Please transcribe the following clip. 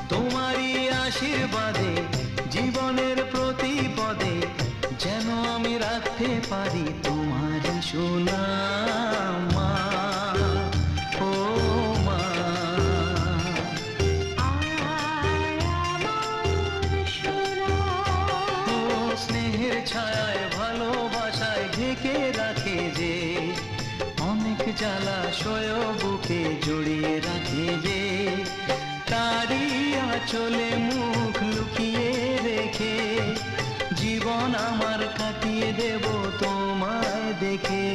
তোমারই আশীর্বাদে জীবনের প্রতি পদে যেন আমি রাখতে পারি তোমারই সুনাম মা, ও মা। ও স্নেহের ছায়ায় ভালোবাসায় ঢেকে রাখে যে, অনেক জ্বালাশয় বুকে জড়িয়ে রাখে যে, তারই আঁচলে মুখ লুকিয়ে রেখে জীবন আমার কাটিয়ে দেব তোমায় দেখে।